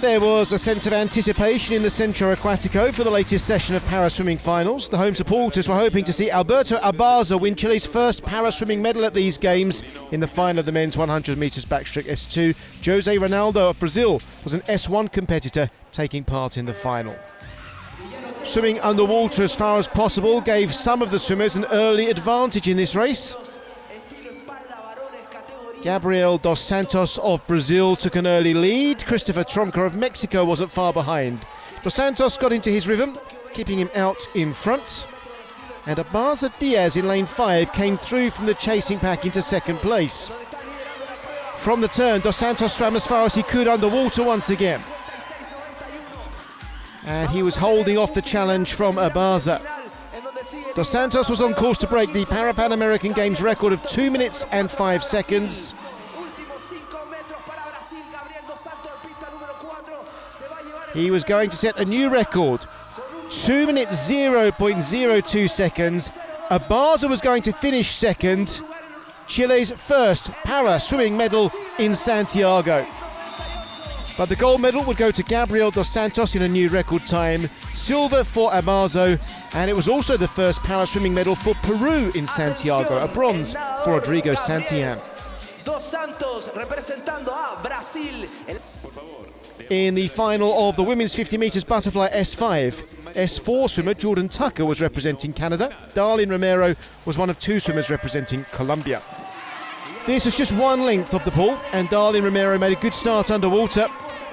There was a sense of anticipation in the Centro Aquatico for the latest session of para-swimming finals. The home supporters were hoping to see Alberto Abarza win Chile's first para-swimming medal at these games in the final of the men's 100 metres backstroke S2. Jose Ronaldo of Brazil was an S1 competitor taking part in the final. Swimming underwater as far as possible gave some of the swimmers an early advantage in this race. Gabriel dos Santos of Brazil took an early lead. Christopher Tronca of Mexico wasn't far behind. Dos Santos got into his rhythm, keeping him out in front. And Abarza Diaz in lane 5 came through from the chasing pack into second place. From the turn, Dos Santos swam as far as he could underwater once again. And he was holding off the challenge from Abarza. Dos Santos was on course to break the Parapan American Games record of 2 minutes and 5 seconds. He was going to set a new record, 2 minutes 0.02 seconds. Abarza was going to finish second, Chile's first para-swimming medal in Santiago. But the gold medal would go to Gabriel dos Santos in a new record time, silver for Abarza, and it was also the first para-swimming medal for Peru in Santiago, a bronze for Rodrigo Santillan. In the final of the women's 50 metres butterfly S5, S4 swimmer Jordan Tucker was representing Canada. Darlene Romero was one of 2 swimmers representing Colombia. This was just one length of the pool, and Darlene Romero made a good start underwater,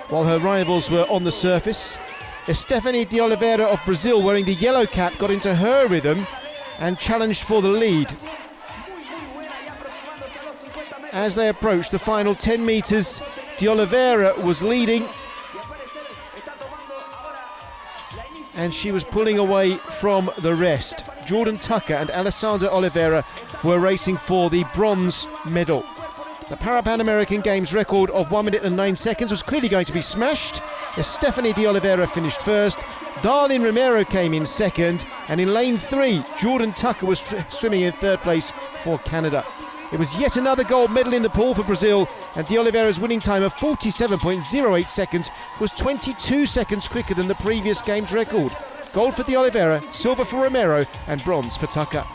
while her rivals were on the surface. Estefany de Oliveira of Brazil, wearing the yellow cap, got into her rhythm and challenged for the lead. As they approached the final 10 metres, de Oliveira was leading, and she was pulling away from the rest. Jordan Tucker and Alessandra Oliveira were racing for the bronze medal. The Parapan American Games record of 1 minute and 9 seconds was clearly going to be smashed. Estefany de Oliveira finished first. Darlene Romero came in second. And in lane 3, Jordan Tucker was swimming in third place for Canada. It was yet another gold medal in the pool for Brazil, and de Oliveira's winning time of 47.08 seconds was 22 seconds quicker than the previous games record. Gold for de Oliveira, silver for Romero, and bronze for Tucker.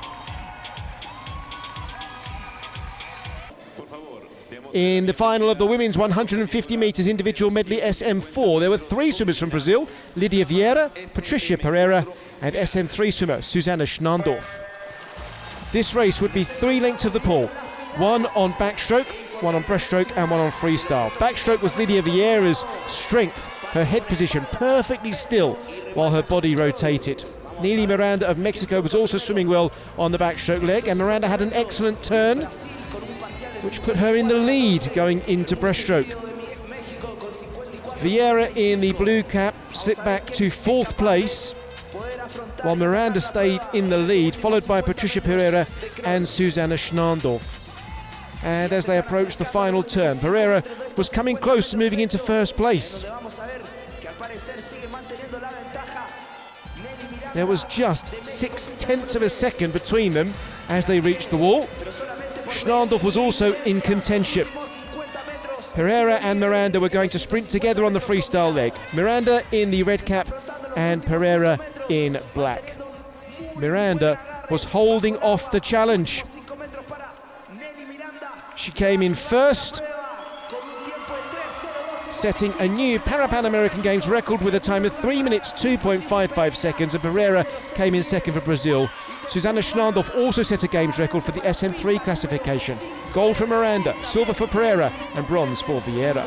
In the final of the women's 150 metres individual medley SM4, there were 3 swimmers from Brazil: Lydia Vieira, Patricia Pereira, and SM3 swimmer Susanna Schnandorf. This race would be 3 lengths of the pool, 1 on backstroke, 1 on breaststroke, and 1 on freestyle. Backstroke was Lydia Vieira's strength, her head position perfectly still while her body rotated. Neely Miranda of Mexico was also swimming well on the backstroke leg, and Miranda had an excellent turn, which put her in the lead going into breaststroke. Vieira in the blue cap slipped back to 4th place, while Miranda stayed in the lead, followed by Patricia Pereira and Susanna Schnandorf. And as they approached the final turn, Pereira was coming close to moving into first place. There was just 0.6 of a second between them as they reached the wall. Schnandorf was also in contention. Pereira and Miranda were going to sprint together on the freestyle leg. Miranda in the red cap and Pereira in black. Miranda was holding off the challenge. She came in first, setting a new Parapan American Games record with a time of 3 minutes 2.55 seconds, and Pereira came in second for Brazil. Susanna Schnandorf also set a games record for the SM3 classification. Gold for Miranda, silver for Pereira, and bronze for Vieira.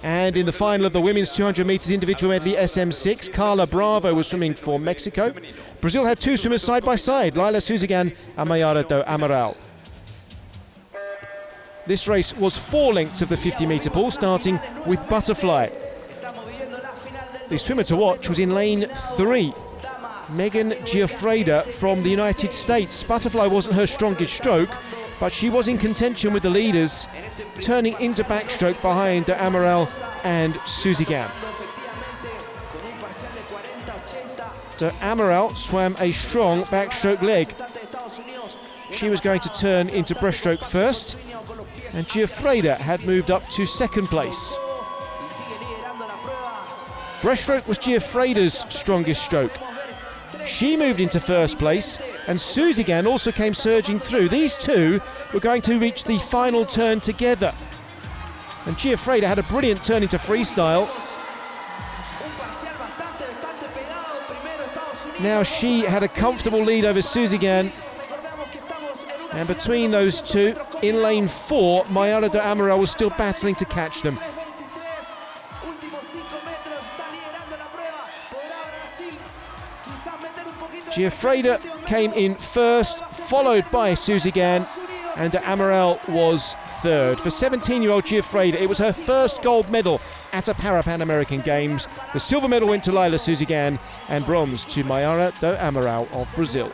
And in the final of the women's 200 metres individual medley SM6, Carla Bravo was swimming for Mexico. Brazil had 2 swimmers side by side, Laila Suzigan and Mayara do Amaral. This race was 4 lengths of the 50-metre pool, starting with butterfly. The swimmer to watch was in lane 3, Megan Giuffreda from the United States. Butterfly wasn't her strongest stroke, but she was in contention with the leaders, turning into backstroke behind de Amaral and Suzigan. De Amaral swam a strong backstroke leg. She was going to turn into breaststroke first. and Giuffreda had moved up to second place. Breaststroke was Giuffreda's strongest stroke. She moved into first place, and Suzigan also came surging through. These two were going to reach the final turn together. And Giuffreda had a brilliant turn into freestyle. Now she had a comfortable lead over Suzigan. And between those two, in lane 4, Mayara do Amaral was still battling to catch them. Giuffreda came in first, followed by Suzigan, and de Amaral was third. For 17-year-old Giuffreda, it was her first gold medal at a Parapan American Games. The silver medal went to Laila Suzigan, and bronze to Mayara do Amaral of Brazil.